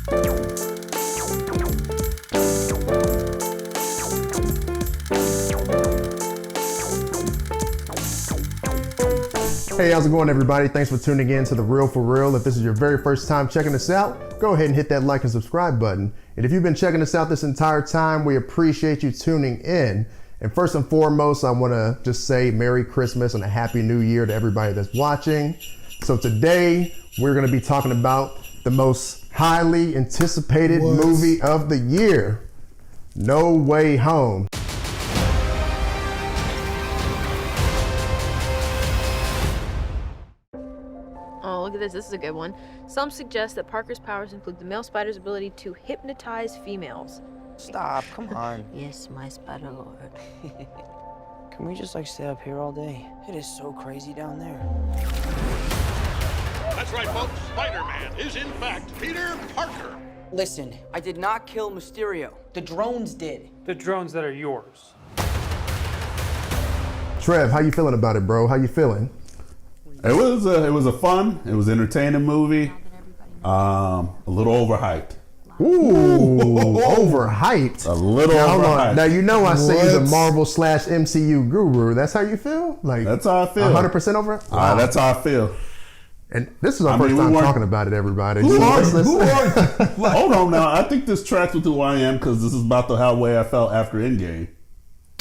Hey, how's it going, everybody? Thanks for tuning in to The Real for Real. If this is your very first time checking us out, go ahead and hit that like and subscribe button. And if you've been checking us out this entire time, we appreciate you tuning in. And first and foremost, I want to just say Merry Christmas and a Happy New Year to everybody that's watching. So today, we're going to be talking about the most highly anticipated movie of the year, No Way Home. Oh, look at this. This is a good one. Some suggest that Parker's powers include the male spider's ability to hypnotize females. Stop, come on. Yes, my spider lord. Can we just stay up here all day? It is so crazy down there. That's right, folks. Spider-Man is in fact Peter Parker. Listen, I did not kill Mysterio. The drones did. The drones that are yours. Trev, how you feeling about it, bro? How you feeling? It was a fun, it was an entertaining movie. A little overhyped. Ooh, overhyped. A little overhyped. Now you know I say you're the Marvel / MCU guru. That's how you feel? That's how I feel. 100% over? Wow. That's how I feel. And this is our first time talking about it, everybody. Who are you? Hold on now. I think this tracks with who I am because this is about the way I felt after Endgame.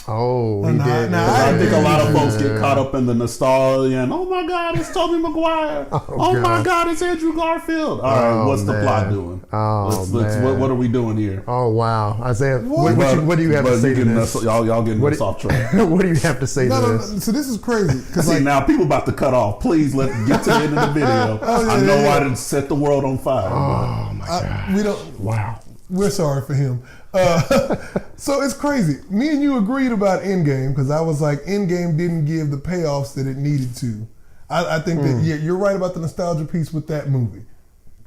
Oh, he did. I think a lot of folks get caught up in the nostalgia and, oh my God, it's Tobey Maguire. Oh my God, it's Andrew Garfield. All right, what's the plot doing? What are we doing here? Oh, wow. Isaiah, what do you have to say to this? Y'all getting us off track. What do you have to say to this? So this is crazy. See, now people about to cut off. Please, let's get to the end of the video. I know I didn't set the world on fire. Oh, my God. We don't. Wow. We're sorry for him. So it's crazy. Me and you agreed about Endgame because I was like, Endgame didn't give the payoffs that it needed to. I think that, you're right about the nostalgia piece with that movie.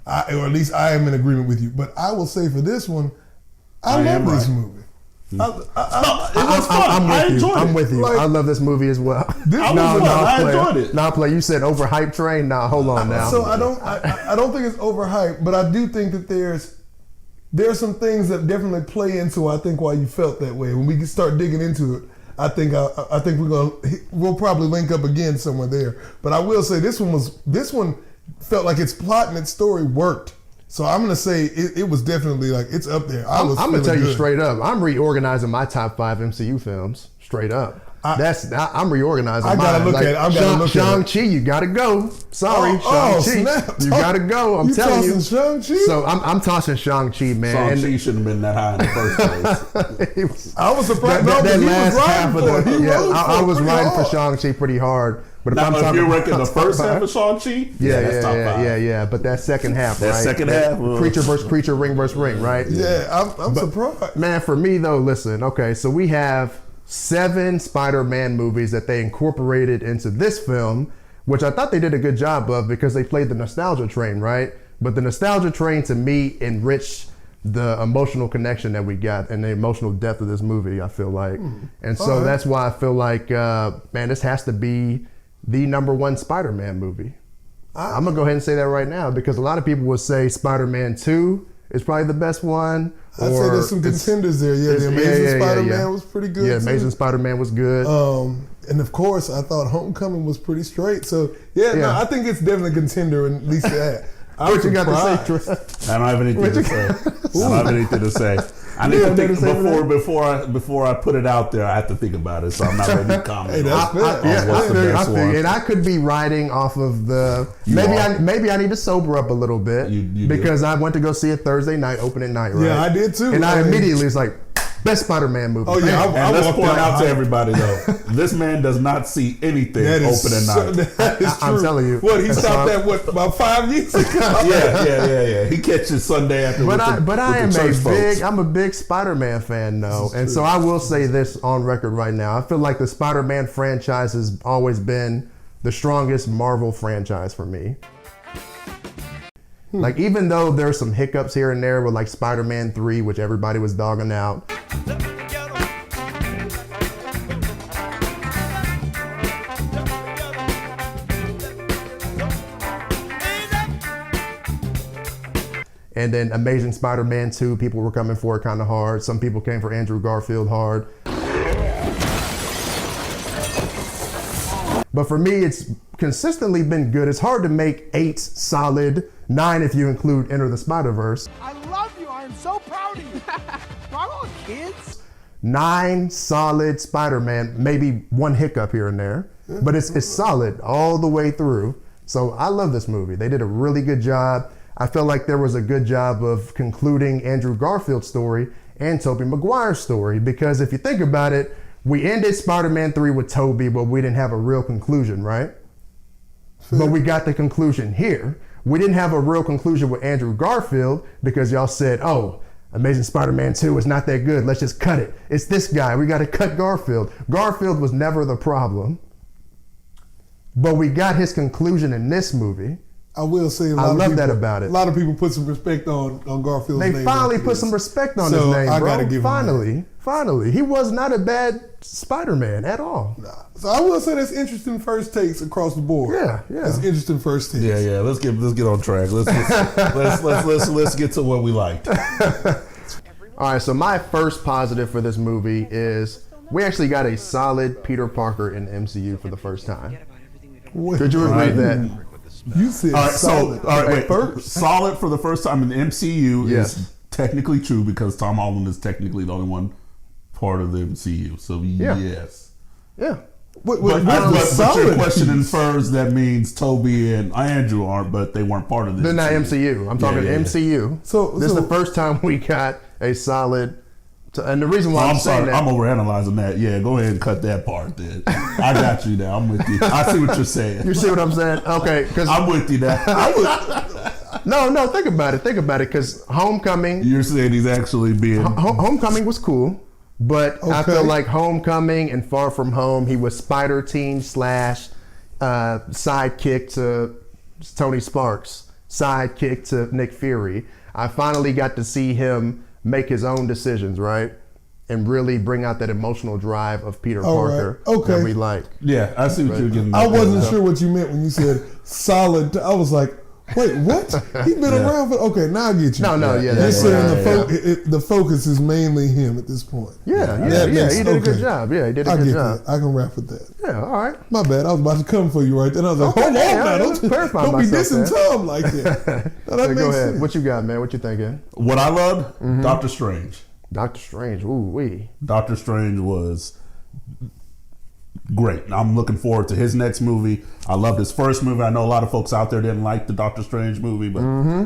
Or at least I am in agreement with you. But I will say for this one, I love this movie. It was fun. I enjoyed it. I'm with you. I love this movie as well. I enjoyed it. Nah, play. You said overhyped train. Nah, hold on now. So I don't think it's overhyped, but I do think that there's some things that definitely play into, I think, why you felt that way. When we start digging into it, I think we'll probably link up again somewhere there. But I will say this one felt like its plot and its story worked. So I'm gonna say it was definitely it's up there. I'm gonna tell you straight up. I'm reorganizing my top 5 MCU films straight up. I'm reorganizing. I gotta look at it. Shang-Chi, you gotta go. Sorry, Shang-Chi, you gotta go. I'm telling you. Shang-Chi? So I'm tossing Shang-Chi, man. Shang-Chi shouldn't have been that high in the first place. I was surprised. That last half of I was riding for Shang-Chi pretty hard. But if you're ranking the first half of Shang-Chi, that's top 5. Yeah. But that second half, that second half, creature versus creature, ring versus ring, right? Yeah, I'm surprised. Man, for me though, listen. Okay, so we have 7 Spider-Man movies that they incorporated into this film, which I thought they did a good job of because they played the nostalgia train, right? But the nostalgia train, to me, enriched the emotional connection that we got and the emotional depth of this movie, I feel like. And so that's why I feel like, man, this has to be the #1 Spider-Man movie. I'm going to go ahead and say that right now because a lot of people would say Spider-Man 2 is probably the best one. I'd say there's some contenders there. Yeah, the Amazing Spider-Man was pretty good. Yeah, Amazing Spider-Man was good. And of course, I thought Homecoming was pretty straight. So no, I think it's definitely a contender, at least that. What you got to say, I don't have anything to say. I don't have anything to say. I need to think before I put it out there. I have to think about it, so I'm not ready to comment. Hey, that's fair. What's the best one? And I could be riding off of the maybe I need to sober up a little bit because I went to go see it Thursday night, opening night. Right? Yeah, I did too. And I immediately was like, best Spider-Man movie. Oh yeah, and let's point out to everybody though, this man does not see anything opening night. That is true. I'm telling you. What, he stopped that about 5 years ago? Yeah. He catches Sunday after. I'm a big Spider-Man fan though, and so I will say this on record right now. I feel like the Spider-Man franchise has always been the strongest Marvel franchise for me. Like, even though there's some hiccups here and there with like Spider-Man 3, which everybody was dogging out. And then Amazing Spider-Man 2, people were coming for it kind of hard. Some people came for Andrew Garfield hard. But for me, it's consistently been good. It's hard to make 8 solid, 9 if you include Enter the Spider-Verse. I love you. I am so proud of you. Do I want kids? 9 solid Spider-Man, maybe one hiccup here and there, but it's solid all the way through. So I love this movie. They did a really good job. I feel like there was a good job of concluding Andrew Garfield's story and Tobey Maguire's story, because if you think about it, we ended Spider-Man 3 with Tobey, but we didn't have a real conclusion, right? But we got the conclusion here. We didn't have a real conclusion with Andrew Garfield because y'all said, oh, Amazing Spider-Man 2 is not that good. Let's just cut it. It's this guy. We got to cut Garfield. Garfield was never the problem. But we got his conclusion in this movie. I will say, I love that about it. A lot of people put some respect on Garfield's name. They finally put some respect on his name, I bro. gotta give him Finally. He was not a bad Spider-Man at all. Nah. So I will say that's interesting first takes across the board. Yeah. That's interesting first takes. Yeah. Let's get on track. Let's get to what we liked. All right, so my first positive for this movie is we actually got a solid Peter Parker in the MCU for the first time. Could you agree with that? You said solid. Solid for the first time in the MCU Yes. is technically true because Tom Holland is technically the only one part of the MCU. So yes. Yeah. But your question infers that means Toby and Andrew aren't, but they weren't part of this. They're not MCU. I'm talking MCU. So this is the first time we got a solid. And the reason why I'm saying sorry, that, I'm overanalyzing that. Yeah, go ahead and cut that part. Then I got you now. I'm with you. I see what you're saying. You see what I'm saying? Okay, because I'm with you now. No, think about it. Because Homecoming. You're saying he's actually being. Homecoming was cool, but I feel like Homecoming and Far From Home, he was Spider Teen / sidekick to Tony Sparks, sidekick to Nick Fury. I finally got to see him make his own decisions, right? And really bring out that emotional drive of Peter Parker that we like. Yeah, I see what you're getting at. I wasn't sure what you meant when you said solid. I was like, wait, what? He's been around for... Okay, now I get you. You're saying the focus is mainly him at this point. Yeah, he did a good job. Yeah, he did a good job. I can rap with that. Yeah, all right. My bad. I was about to come for you right then. I was like, hold on now. Don't be dissing Tom like that. Go ahead. Sense. What you got, man? What you thinking? What I loved? Doctor Strange. Doctor Strange. Ooh, wee. Doctor Strange was great. I'm looking forward to his next movie. I loved his first movie. I know a lot of folks out there didn't like the Doctor Strange movie, but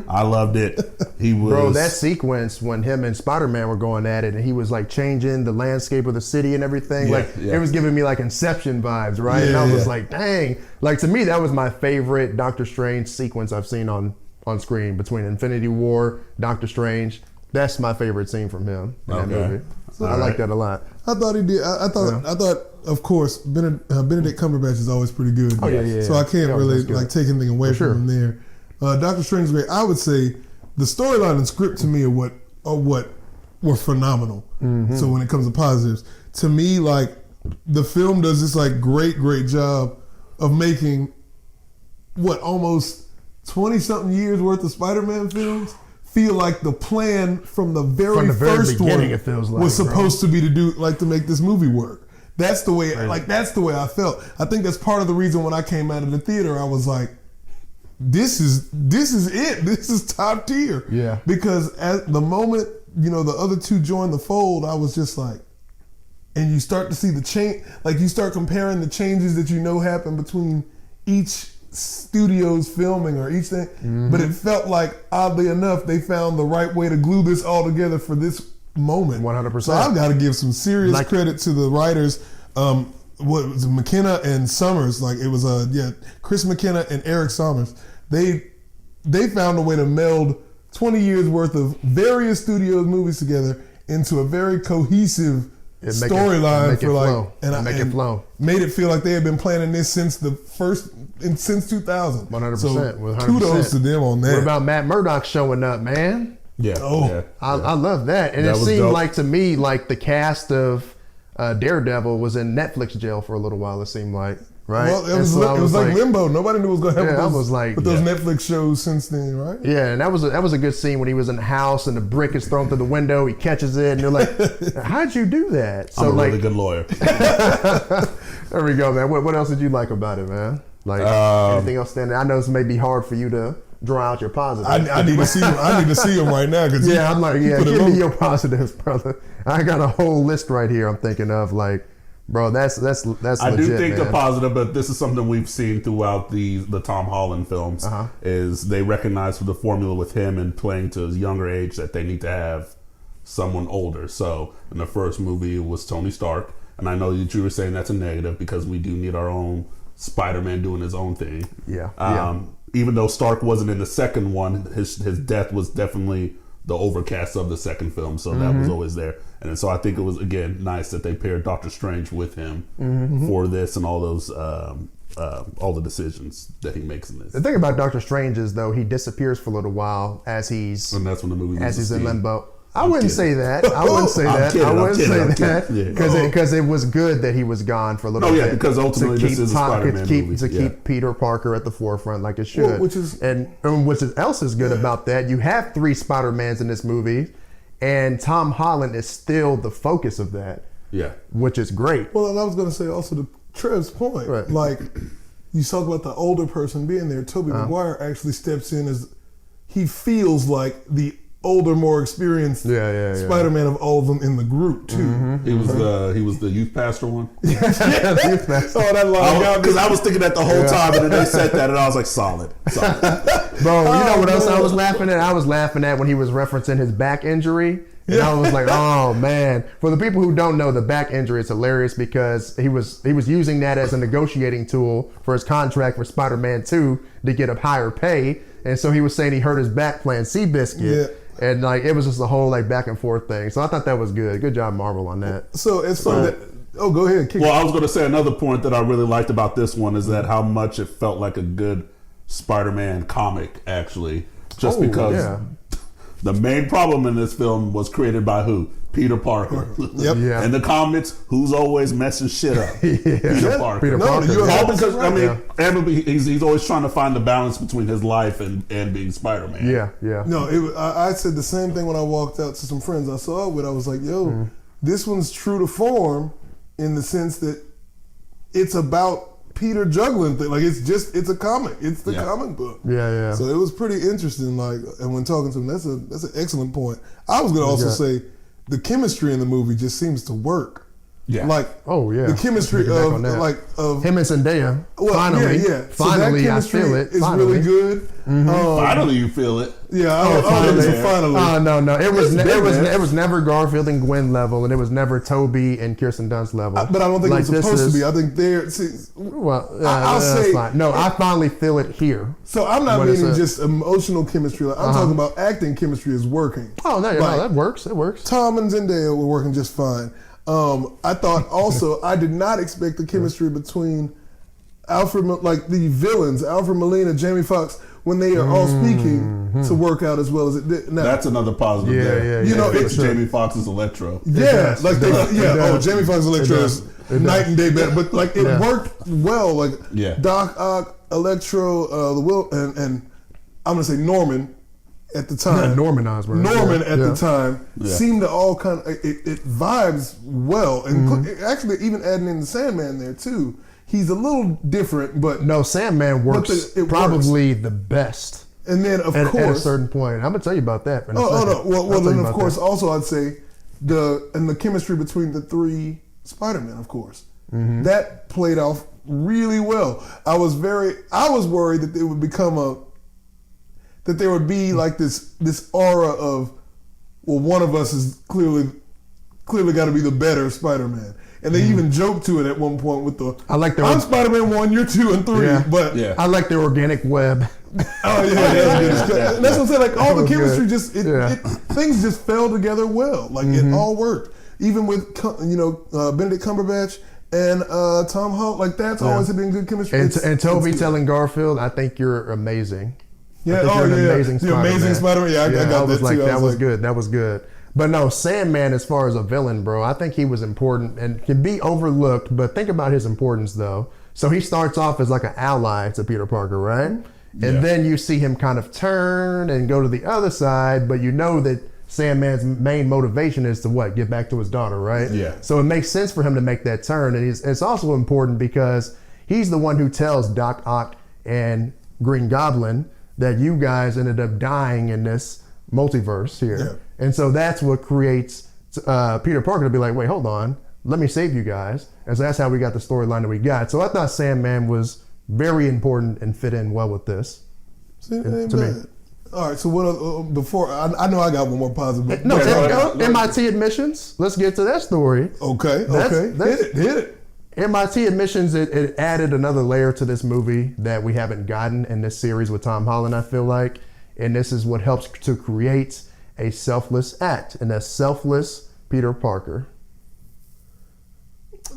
I loved it. He was... Bro, that sequence when him and Spider-Man were going at it and he was like changing the landscape of the city and everything, it was giving me like Inception vibes, right? And I was like, dang. Like, to me, that was my favorite Doctor Strange sequence I've seen on screen between Infinity War, Doctor Strange. That's my favorite scene from him in that movie. So I like that a lot. I thought he did. I thought, of course, Benedict Cumberbatch is always pretty good. Oh, yeah. So I can't really take anything away from him there. Doctor Strange is great. I would say the storyline and script to me are what were phenomenal. So when it comes to positives, to me, like, the film does this like great job of making almost 20-something years worth of Spider-Man films feel like the plan from the very first one it feels like, was supposed to be to make this movie work. That's the way that's the way I felt. I think that's part of the reason when I came out of the theater, I was like, this is it. This is top tier. Yeah. Because at the moment, the other two joined the fold, I was just like, and you start to see the change, like you start comparing the changes that happen between each studio's filming or each thing, but it felt like, oddly enough, they found the right way to glue this all together for this moment. 100%. So I've got to give some serious credit to the writers. What was it, McKenna and Summers? Like, it was Chris McKenna and Eric Summers. They found a way to meld 20 years worth of various studios movies together into a very cohesive storyline it flow. Made it feel like they had been planning this since 2000. 100%. So 100%. kudos to them on that. What about Matt Murdock showing up, man? Yeah. I love that. And it seemed dope. Like to me like the cast of Daredevil was in Netflix jail for a little while, it seemed like. right? Well, it And was, so I it was like limbo. Nobody knew what was going to happen Yeah, I with was those, like- with those Yeah. Netflix shows since then, right? Yeah, and that was a good scene when he was in the house and the brick is thrown through the window. He catches it, and they're like, "How'd you do that?" So I'm a like, really good lawyer. there we go, man. What else did you like about it, man? Like anything else standing? I know this may be hard for you to draw out your positives. I need to see him. I need to see him right now because Yeah, I'm like, yeah, put it give me on. your positives, brother. I got a whole list right here. I'm thinking of like, bro, that's legit, I do think man. the positive, but this is something we've seen throughout the Tom Holland films, is they recognize the formula with him and playing to his younger age that they need to have someone older. So in the first movie, it was Tony Stark, and I know that you were saying that's a negative because we do need our own Spider-Man doing his own thing. Yeah. Even though Stark wasn't in the second one, his death was definitely the overcast of the second film, so that was always there. And so I think it was, again, nice that they paired Doctor Strange with him for this and all those all the decisions that he makes in this. The thing about Doctor Strange is though he disappears for a little while as he's And that's when the movie as he's loses in steam. limbo. I wouldn't say that. I wouldn't say I'm that. kidding, I I'm wouldn't kidding, say I'm that kidding. Yeah. because it was good that he was gone for a little Oh, bit. yeah, because ultimately to this keep is a Spider-Man movie. To Yeah. keep Peter Parker at the forefront like it should. Well, which is- and which is else is good about that. You have 3 Spider-Mans in this movie, and Tom Holland is still the focus of that, Yeah. which is great. Well, and I was going to say also to Trev's point, Right. like you talk about the older person being there. Tobey Maguire actually steps in as he feels like the older, more experienced Yeah. Spider-Man of all of them in the group too. He was the youth pastor one. Oh, that line got me. Because I was thinking that the whole time, and then they said that, and I was like, solid. Bro, you know what else I was laughing at? I was laughing at when he was referencing his back injury. And I was like, oh man. For the people who don't know, the back injury is hilarious because he was using that as a negotiating tool for his contract for Spider-Man 2 to get a higher pay. And so he was saying he hurt his back playing Seabiscuit. Yeah. And like it was just a whole like back and forth thing. So I thought that was good. Good job, Marvel, on that. So it's funny that. Oh, go ahead. Kick Well, I was going to say another point that I really liked about this one is that how much it felt like a good Spider-Man comic, actually. Just Oh, because yeah. the main problem in this film was created by who? Peter Parker. Yep. Yeah. In the comics, who's always messing shit up? Peter Parker. Peter No, Parker. you're All 100% because, I right. mean, Yeah. everybody, he's always trying to find the balance between his life and being Spider-Man. Yeah. No, I said the same thing when I walked out to some friends I saw it with. I was like, yo, this one's true to form in the sense that it's about Peter juggling thing. Like it's a comic. It's the Yeah. comic book. Yeah. So it was pretty interesting. Like, and when talking to him, that's an excellent point. I was gonna also say the chemistry in the movie just seems to work. Yeah. Like, Oh yeah. the chemistry Get back of on that. like of him and Zendaya. well, finally, yeah. So that finally, I chemistry feel it. is Finally. really good. Finally, you feel it. Yeah, I think it's a finally. Oh no, it was It's been there. it was never Garfield and Gwen level, and it was never Toby and Kirsten Dunst level. But I don't think Like, it was this supposed is- to be. I think they're. See, Well, I'll that's say- fine. No, I finally feel it here. so I'm not What is meaning it? just emotional chemistry. Like, I'm talking about acting chemistry is working. Oh no, Like, that works. It works. Tom and Zendaya were working just fine. I thought also I did not expect the chemistry between Alfred, like the villains, Alfred Molina, Jamie Foxx, when they are all speaking to work out as well as it did. Now, That's another positive Yeah, there. yeah, You know, it's it's- Jamie Foxx's Electro. yeah, does, like it they, does, yeah. it Oh, does. Jamie Foxx Electro It is does. It night does. and day better, but like it Yeah. worked well. Like Yeah. Doc Ock, Electro, the Will, and I'm gonna say Norman at the time. Yeah, Norman Osborn. Norman Yeah, at yeah. the time seemed to all kind of it vibes well, and actually even adding in the Sandman there too. He's a little different, but No, Sandman works it probably the best and then of at a course. certain point. I'm gonna tell you about that. In a Oh second. no! Well, I'll tell then you of about course that. also I'd say the chemistry between the 3 Spider-Men, of course, that played off really well. I was worried that it would become that there would be like this aura of, well, one of us is clearly got to be the better Spider-Man. And they even joked to it at one point with the I like the- I'm Spider-Man 1, you're 2 and 3, Yeah. but Yeah. I like the organic web. oh yeah, that's what I'm saying. Like all the was chemistry, good. just Yeah. things just fell together well. Like it all worked. Even with Benedict Cumberbatch and Tom Holland, like that's always been good chemistry. And Toby it's good. telling Garfield, "I think you're amazing." Yeah, I think you're an amazing the amazing Spider-Man. Yeah, I got was that like, too. that was good. That was good. But no, Sandman, as far as a villain, bro, I think he was important and can be overlooked. But think about his importance, though. So he starts off as like an ally to Peter Parker, right? And then you see him kind of turn and go to the other side, but you know that Sandman's main motivation is to what? Get back to his daughter, right? Yeah. So it makes sense for him to make that turn. And it's also important because he's the one who tells Doc Ock and Green Goblin that you guys ended up dying in this multiverse here. Yeah. And so that's what creates Peter Parker to be like, wait, hold on, let me save you guys. And so that's how we got the storyline that we got. So I thought Sandman was very important and fit in well with this. See, to me. All right, so what before I know I got one more positive. No, MIT admissions. Let's get to that story. Okay, hit it. MIT admissions, it added another layer to this movie that we haven't gotten in this series with Tom Holland, I feel like. And this is what helps to create a selfless act, and that's selfless Peter Parker.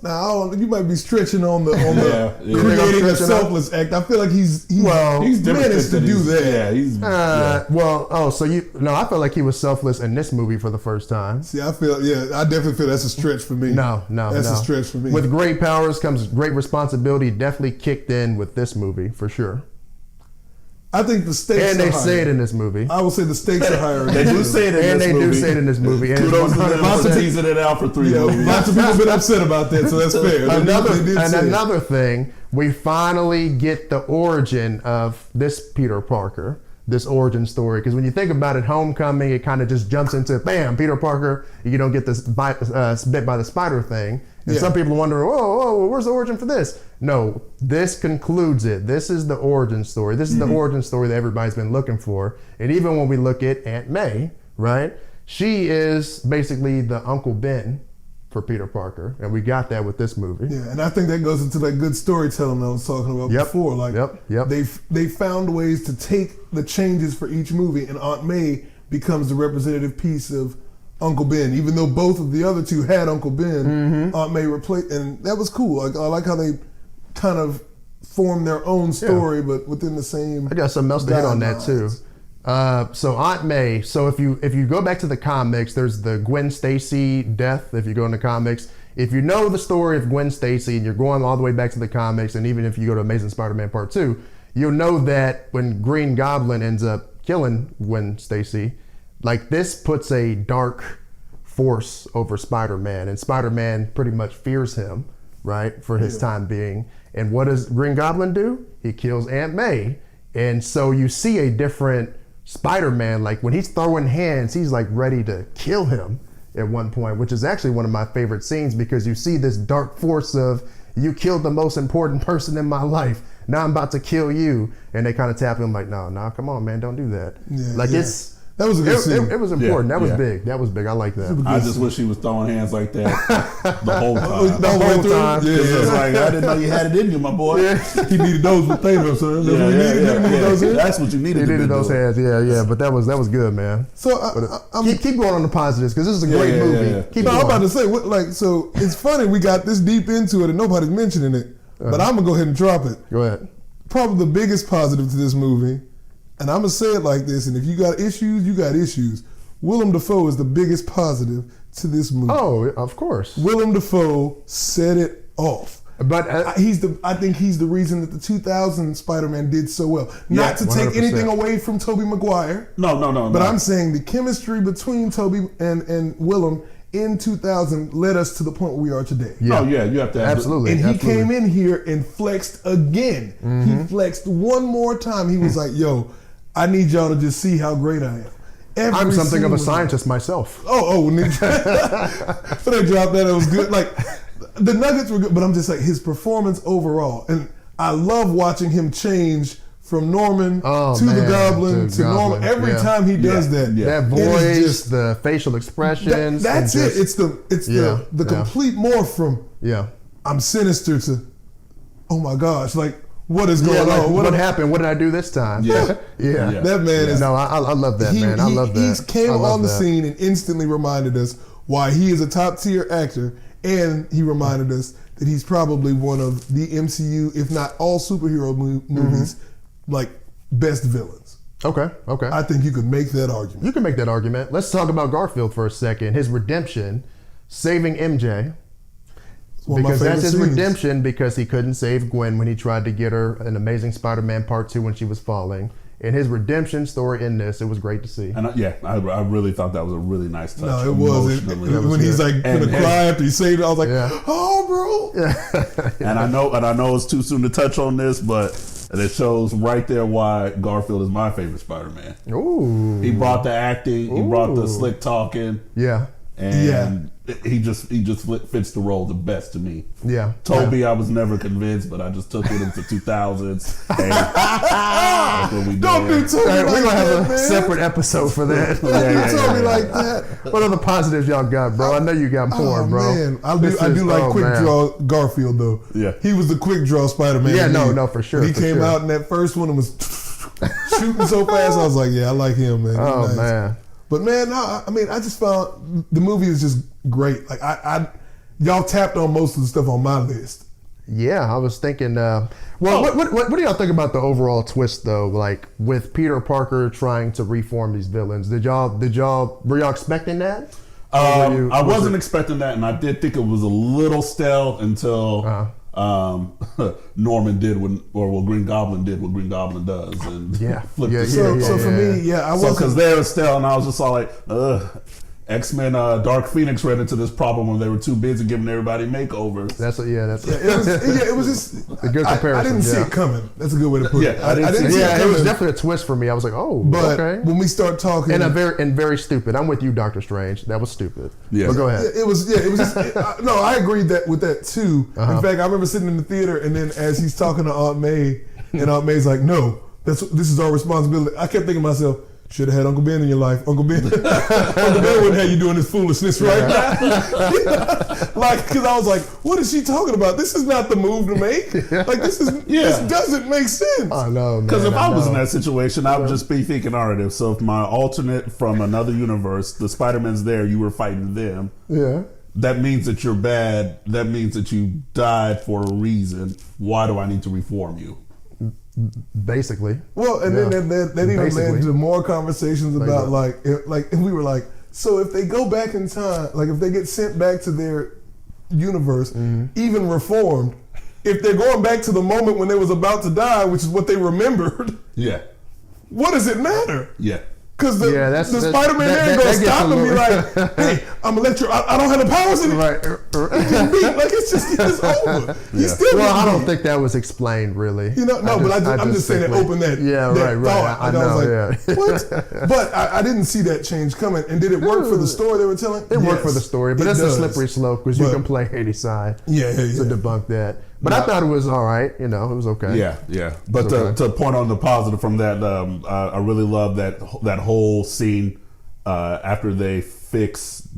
Now you might be stretching on the creating a selfless act. I feel like he's managed to do that. I feel like he was selfless in this movie for the first time. See, I definitely feel that's a stretch for me. That's a stretch for me. With great powers comes great responsibility. Definitely kicked in with this movie for sure. I think the stakes and they say it in this movie. I would say the stakes are higher. They do say it in this movie. And they do say it in this movie. And kudos to them for teasing it out for 3 movies. Lots of people have been upset about that, so that's fair. Another thing, we finally get the origin of this Peter Parker, this origin story. Because when you think about it, Homecoming, it kind of just jumps into, bam, Peter Parker, you don't get this bit by the spider thing. And some people wonder, whoa, where's the origin for this? No, this concludes it. This is the origin story. This is the origin story that everybody's been looking for. And even when we look at Aunt May, right? She is basically the Uncle Ben for Peter Parker. And we got that with this movie. Yeah, and I think that goes into that good storytelling I was talking about before. Like, they found ways to take the changes for each movie, and Aunt May becomes the representative piece of Uncle Ben. Even though both of the other two had Uncle Ben, Aunt May replaced, and that was cool. I like how they kind of formed their own story, but within the same. I got something else to hit on that too. So Aunt May. So if you go back to the comics, there's the Gwen Stacy death. If you go in the comics, if you know the story of Gwen Stacy, and you're going all the way back to the comics, and even if you go to Amazing Spider-Man Part 2, you'll know that when Green Goblin ends up killing Gwen Stacy, like this puts a dark force over Spider-Man, and Spider-Man pretty much fears him, right, for his time being. And what does Green Goblin do? He kills Aunt May. And so you see a different Spider-Man, like when he's throwing hands, he's like ready to kill him at one point, which is actually one of my favorite scenes because you see this dark force of, you killed the most important person in my life. Now I'm about to kill you. And they kind of tap him like, no, come on, man, don't do that. That was a good scene. It was important. That was big. That was big. I like that. I just wish he was throwing hands like that the whole time. The whole time. It's like, I didn't know you had it in you, my boy. He needed those with Thanos, son. That's what you needed. He needed those hands. Yeah. But that was good, man. So keep going on the positives because this is a great movie. Keep going. I'm about to say, so it's funny we got this deep into it and nobody's mentioning it, but I'm gonna go ahead and drop it. Go ahead. Probably the biggest positive to this movie. And I'm going to say it like this, and if you got issues, you got issues. Willem Dafoe is the biggest positive to this movie. Oh, of course. Willem Dafoe set it off. But I think he's the reason that the 2000 Spider-Man did so well. Not to take 100%. anything away from Tobey Maguire. No. But I'm saying the chemistry between Tobey and Willem in 2000 led us to the point where we are today. Yeah. Oh, yeah, you have to have absolutely. And he came in here and flexed again. He flexed one more time. He was like, yo, I need y'all to just see how great I am. I'm something of a scientist myself. When they dropped that, it was good. Like, the nuggets were good, but I'm just like, his performance overall. And I love watching him change from Norman to the Goblin to Norman. Every time he does that. That voice, the facial expressions. That's it. It's the complete morph from I'm sinister to, oh my gosh, like, what is going on? What happened? What did I do this time? That man is. No, I love that, man. I love that. He came on the scene and instantly reminded us why he is a top tier actor, and he reminded us that he's probably one of the MCU, if not all superhero movies, like best villains. Okay. I think you could make that argument. You can make that argument. Let's talk about Garfield for a second. His redemption, saving MJ. It's one of my Because that's favorite his scenes. redemption, because he couldn't save Gwen when he tried to get her in Amazing Spider-Man Part 2 when she was falling. And his redemption story in this, it was great to see. And I really thought that was a really nice touch. No, it was. emotionally. When he's like gonna cry after he saved it, I was like, Yeah. oh, bro. And I know it's too soon to touch on this, but it shows right there why Garfield is my favorite Spider-Man. Ooh. He brought the acting, he brought the slick talking, Yeah. and he just fits the role the best to me. Yeah. Toby, I was never convinced, but I just took with him to 2000s. And that's what we did. Don't do Toby All right, like we're going to have that, a man. separate episode for that. Don't do Toby like that. What other positives y'all got, bro? I know you got more, Oh, bro. man. I do like quick man. draw Garfield, though. Yeah. He was the quick draw Spider-Man. Yeah, to me. no, for sure, When he for came sure. out in that first one and was shooting so fast, I was like, yeah, I like him, man. He's Oh, nice. man. But man, no, I mean, I just found the movie is just great. Like y'all tapped on most of the stuff on my list. Yeah, I was thinking. What do y'all think about the overall twist though? Like with Peter Parker trying to reform these villains. Were y'all expecting that? I wasn't expecting that, and I did think it was a little stale until Norman did Green Goblin did what Green Goblin does, and flipped the script. So for me, I wasn't. Because they were stale, and I was just all like, ugh. X-Men Dark Phoenix ran into this problem when they were too busy giving everybody makeovers. It was just a good comparison. I didn't see it coming. That's a good way to put it. I didn't see it it coming. was definitely a twist for me. I was like, oh, But okay. when we start talking, And very stupid. I'm with you, Doctor Strange. That was stupid. Yeah. But go ahead. It was just no. I agreed with that too. In fact, I remember sitting in the theater, and then as he's talking to Aunt May, and Aunt May's like, "No, this is our responsibility." I kept thinking to myself, should have had Uncle Ben in your life. Uncle Ben wouldn't have you doing this foolishness right now. Like, because I was like, what is she talking about? This is not the move to make. Like, this doesn't make sense. I know, man. Because if I was in that situation, I would just be thinking, all right, if my alternate from another universe, the Spider-Man's there, you were fighting them. Yeah. That means that you're bad. That means that you died for a reason. Why do I need to reform you? Basically. Well, and then that even led to more conversations about and we were like, so if they go back in time, like if they get sent back to their universe, even reformed, if they're going back to the moment when they was about to die, which is what they remembered, what does it matter? Yeah. Because the Spider-Man there ain't gonna stop him and be like, hey, I'm gonna let you, I don't have the powers anymore. Right. Like it's over. Still I don't think that was explained really. I'm just saying it opened that. Thought. I know. I was like, what? But I didn't see that change coming. And did it work for the story they were telling? It worked for the story, but that's a slippery slope because you can play Hades' side to debunk that. But I thought it was all right. It was okay. Yeah. But to point on the positive from that, I really love that whole scene after they fix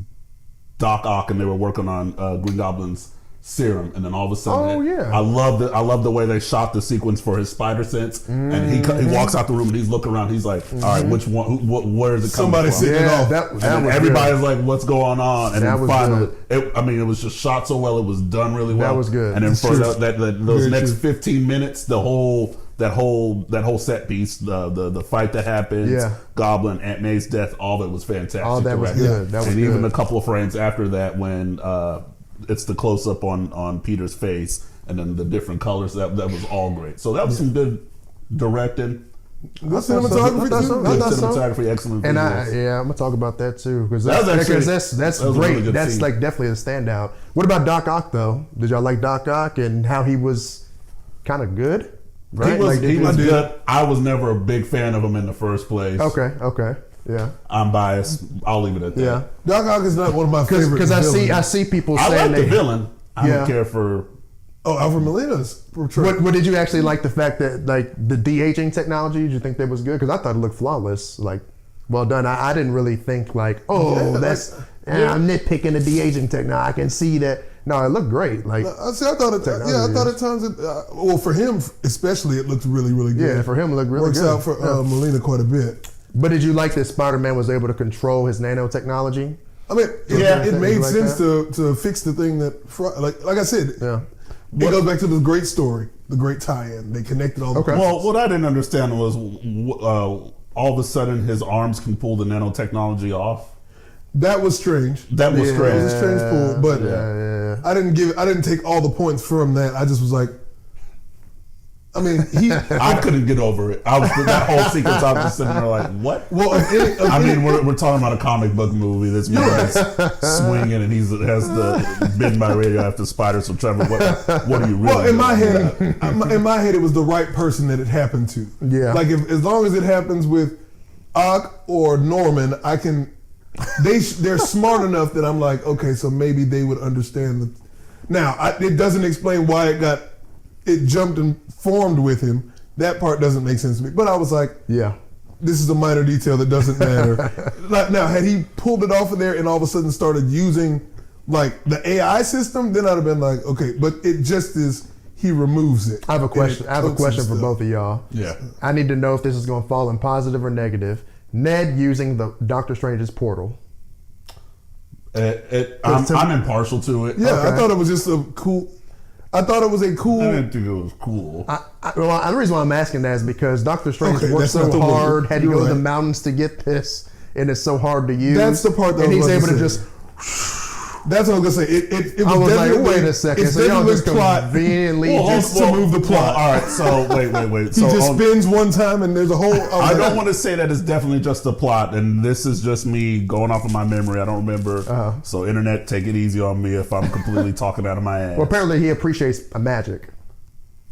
Doc Ock and they were working on Green Goblin's serum, and then all of a sudden, I love the way they shot the sequence for his spider sense, and he walks out the room and he's looking around. He's like, all right, which one? Where is it coming Somebody from? sitting it off. That And was everybody's good. like, what's going on? And then finally, it was just shot so well. It was done really well. That was good. And then It's for true. those Very next true. 15 minutes, that whole set piece, the fight that happens, Goblin, Aunt May's death, all that was fantastic. All that was directed. good. That was and good. even a couple of frames after that when it's the close up on Peter's face and then the different colors, that was all great. So that was some good directing. Good cinematography too. Good cinematography, excellent And visuals. I'm gonna talk about that too because That was that's a great. really good That's scene. like definitely a standout. What about Doc Ock though? Did y'all like Doc Ock and how he was kind of good? Right? He was good. I was never a big fan of him in the first place. Okay. Yeah. I'm biased. I'll leave it at that. Yeah. Doc Ock is not one of my favorite Because villains. I see people I saying like the villain. I don't care for. Oh, Alfred Molina's portrayal. What did you actually like the fact that like the de-aging technology? Did you think that was good? Because I thought it looked flawless. Like, well done. I didn't really think like, I'm nitpicking the de-aging technology. I can see that. No, it looked great. Like, I thought at times, well, for him especially, it looked really, really good. Yeah, for him, it looked really Works good. out for Molina quite a bit. But did you like that Spider-Man was able to control his nanotechnology? I mean, it made like sense that? to fix the thing that, like I said, it goes back to the great story, the great tie-in. They connected all the pieces. Well, what I didn't understand was all of a sudden his arms can pull the nanotechnology off. That was strange. That was It strange. was a strange pull, but Yeah. I didn't take all the points from that. I just was like, I mean, I couldn't get over it. I was that whole sequence. I was just sitting there like, what? Well, I mean, we're talking about a comic book movie. This man's swinging and has the bitten by a radioactive spider. So Trevor, what are you really? Well, in my head, it was the right person that it happened to. Yeah. Like as long as it happens with Ock or Norman, I can. They're smart enough that I'm like, okay, so maybe they would understand. Now, it doesn't explain why it jumped and formed with him. That part doesn't make sense to me. But I was like, Yeah. this is a minor detail that doesn't matter. Like, now, had he pulled it off of there and all of a sudden started using like the AI system, then I'd have been like, okay. But it just is, he removes it. I have a question. I have a question for both of y'all. Yeah. I need to know if this is going to fall in positive or negative. Ned using the Doctor Strange's portal. I'm impartial to it. Yeah, Okay. I thought it was just a cool. I thought it was a cool. I didn't think it was cool. Well, the reason why I'm asking that is because Doctor Strange Okay, worked that's so not the hard, word. had to You're go to the right. mountains to get this, and it's so hard to use. That's the part that and I was he's about able to to say. just. That's what I was gonna say. It was I was like, definitely, wait a second. It's So y'all definitely just plot. conveniently just to move the plot. All right, so wait. He So just spins one time and there's a whole. I don't want to say that it's definitely just the plot, and this is just me going off of my memory. I don't remember. So internet, take it easy on me if I'm completely talking out of my ass. Well, apparently he appreciates a magic.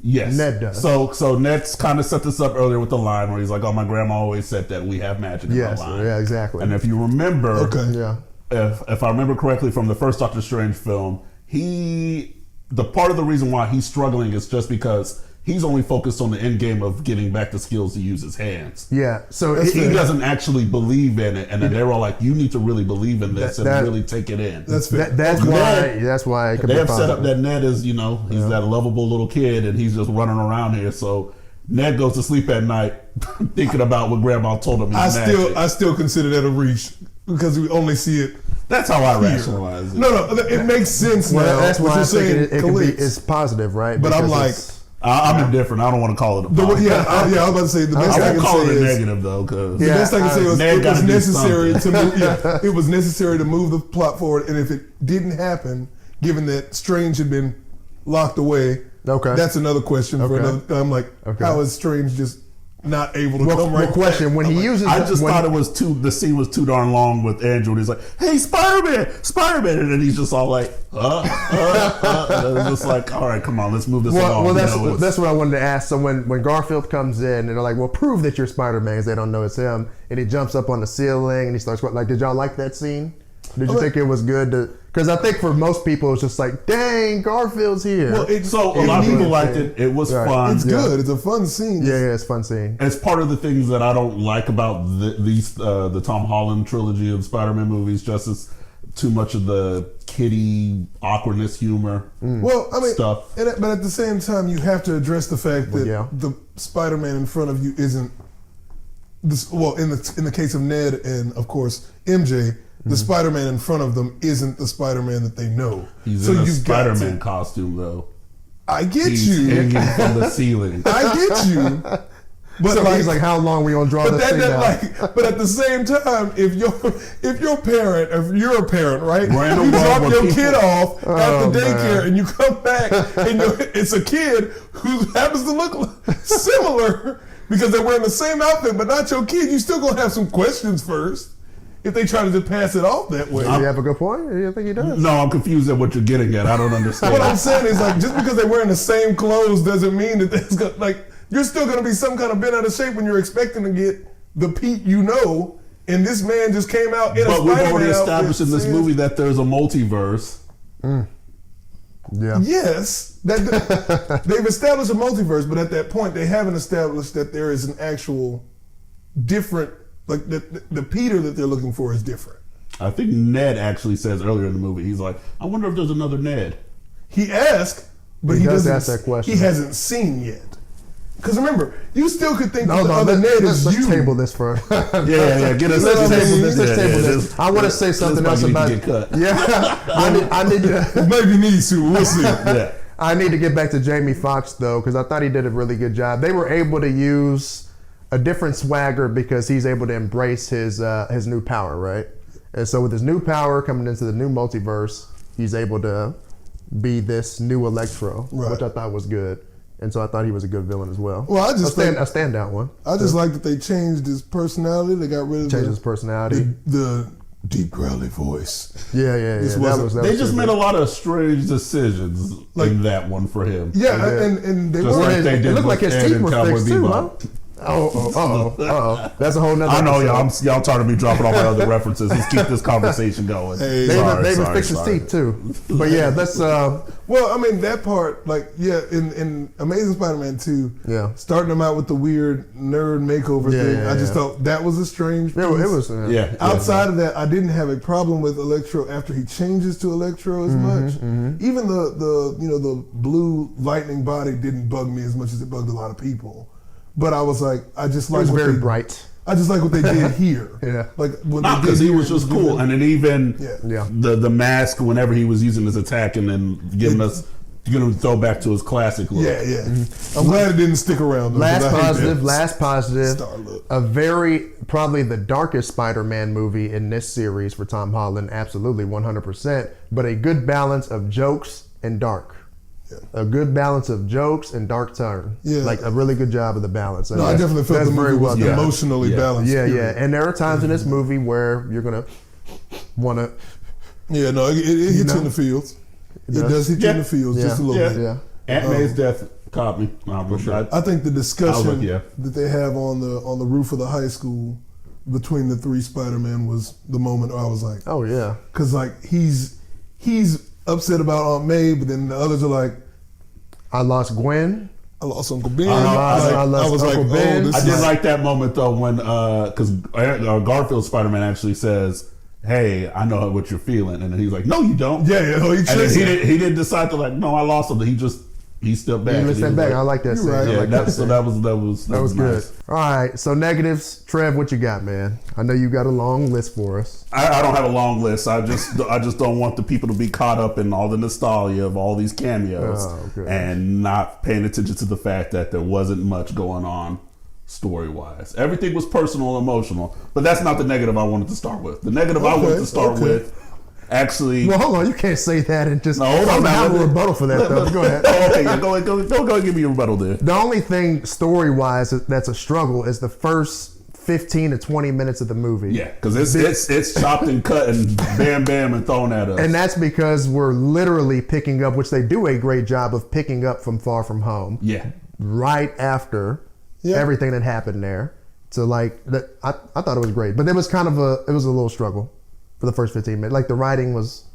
Yes, Ned does. So Ned's kind of set this up earlier with the line where he's like, "Oh, my grandma always said that we have magic in Yes, our line." yeah, exactly. And if you remember, Okay. Yeah. if I remember correctly from the first Doctor Strange film, the part of the reason why he's struggling is just because he's only focused on the end game of getting back the skills to use his hands. Yeah. So He doesn't actually believe in it, and then they're all like, "You need to really believe in this That- and really take it in." That's fair. that's Okay. why. That's why it could They be have set up positive. that Ned is, he's that lovable little kid, and he's just running around here. So Ned goes to sleep at night thinking about what Grandma told him. I still consider that a reach because we only see it. That's how I rationalize it. No, it makes sense Well, now. that's what why you're I think saying it could be. collects. It's positive, right? But I'm Because like, it's- I'm indifferent. I don't want to call it a I was positive. about to say the best I I can won't call say it a is negative though, because the best I can say was Ned it was gotta do necessary to something. move. Yeah, it was necessary to move the plot forward, and if it didn't happen, given that Strange had been locked away, Okay. that's another question for Okay. another. I'm like, Okay. how is Strange just not able to well, come well, right? question: back? when I'm he like, uses, I just when- thought the scene was too darn long with Andrew. And he's like, "Hey, Spider-Man," and then he's just all like, and it's just like, all right, come on, let's move this along. Well, that's You know, it's- that's what I wanted to ask. So when Garfield comes in and they're like, "Well, prove that you're Spider-Man," because they don't know it's him, and he jumps up on the ceiling and he starts like, did y'all like that scene? Did you think it was good? Because I think for most people it's just like, "Dang, Garfield's here." well, so a lot of people liked it. It was Right. fun. it's good. It's a fun scene. yeah, it's a fun scene. It's part of the things that I don't like about the Tom Holland trilogy of Spider-Man movies. Just as too much of the kiddie awkwardness, humor. Well, I mean, Stuff. but at the same time, you have to address the fact that yeah. the Spider-Man in front of you isn't. This, well, in the case of Ned and of course MJ, the Spider-Man in front of them isn't the Spider-Man that they know. He's so in a you've got to- Spider-Man costume though. I get He's you. hanging from the ceiling. I get you. But So he's like, "How long we gonna draw but this thing out?" but at the same time, if you're a parent, right, We're in a you world drop where your people- kid off at the daycare man. and you come back and it's a kid who happens to look similar because they're wearing the same outfit, but not your kid. You still gonna have some questions first if they try to just pass it off that way. You have a good point. You think he does? No, I'm confused at what you're getting at. I don't understand. What I'm saying is like just because they're wearing the same clothes doesn't mean that there's gonna, like you're still gonna be some kind of bent out of shape when you're expecting to get the Pete you know, and this man just came out in a But we've Spider-Man already established in outfit this saying- movie that there's a multiverse. Yeah. Yes, that they've established a multiverse, but at that point they haven't established that there is an actual different, like the Peter that they're looking for is different. I think Ned actually says earlier in the movie, he's like, "I wonder if there's another Ned." He asked, but He he does doesn't. ask that question. He hasn't seen yet. Because remember, you still could think No, that the no, other Ned let's is you. table this for. Yeah, get us. Let's table this. Let's Yeah, table yeah, this. I want to say something this else might about. need to get cut. Yeah, I need to. Maybe needs to. We'll see. Yeah. I need to get back to Jamie Foxx though, because I thought he did a really good job. They were able to use a different swagger because he's able to embrace his new power, right? And so with his new power coming into the new multiverse, he's able to be this new Electro, Right. which I thought was good. And so I thought he was a good villain as well. Well, I just think a standout one. I just like that they changed his personality. They got rid of Changed his personality. the deep growly voice. Yeah. This That wasn't- was They just super. made a lot of strange decisions in that one for him. Yeah, and they Just were. like they It did looked like with his Ed teeth and were Cowboy fixed too, huh? Bebop. That's a whole nother I know episode. y'all tired of me dropping all my other references. Let's keep this conversation going. Hey. They even fixed his teeth too. But yeah, let's Well, I mean that part, like, in Amazing Spider-Man 2, starting them out with the weird nerd makeover thing, I just thought that was a strange piece. it was Outside of that, I didn't have a problem with Electro after he changes to Electro as much. Even the blue lightning body didn't bug me as much as it bugged a lot of people. But I was like, I just It like was what very they, bright. I just like what they did here. Yeah. Like when Not they did because he here, was just cool, and then even the mask whenever he was using his attack, and then giving throwback to his classic look. Yeah. I'm glad it didn't stick around. Though, 'cause I hate that Last positive. star look. A probably the darkest Spider-Man movie in this series for Tom Holland, absolutely 100%, but a good balance of jokes and dark. A good balance of jokes and dark turn. Yeah. Like a really good job of the balance. And No, I definitely felt that's the movie was done. emotionally balanced. Yeah. period. And there are times in this movie where you're going to want to... Yeah, no, it hits you in the fields. It does hit you in the fields just a little bit. Yeah. Aunt May's death caught me. For sure. I think the discussion yeah. that they have on the roof of the high school between the three Spider-Men was the moment where I was like, oh yeah, because like he's upset about Aunt May, but then the others are like, I lost Gwen. I lost Uncle Ben. I lost Uncle Ben. this I is did like that moment though when because Garfield Spider-Man actually says, "Hey, I know what you're feeling," and then he's like, "No, you don't." Yeah, no, he And then tricks him. he didn't decide to like, "No, I lost something." He stepped back. He stepped back. I like that scene. right. I Yeah, like that was good. nice. All right, so negatives. Trev, what you got, man? I know you got a long list for us. I don't have a long list. I just don't want the people to be caught up in all the nostalgia of all these cameos and not paying attention to the fact that there wasn't much going on story-wise. Everything was personal and emotional, but that's not the negative I wanted to start with. The negative I wanted to start with, actually. Well, hold on. You can't say that and just. No, hold on. I have a rebuttal for that, though. Go ahead. Oh, okay, yeah, go and give me a rebuttal there. The only thing story-wise that's a struggle is the first 15 to 20 minutes of the movie. Yeah, because it's chopped and cut and bam, and thrown at us. And that's because we're literally picking up, which they do a great job of picking up from Far From Home. Yeah. Right after everything that happened there. So like, I thought it was great, but it was kind of a little struggle for the first 15 minutes. Like the writing was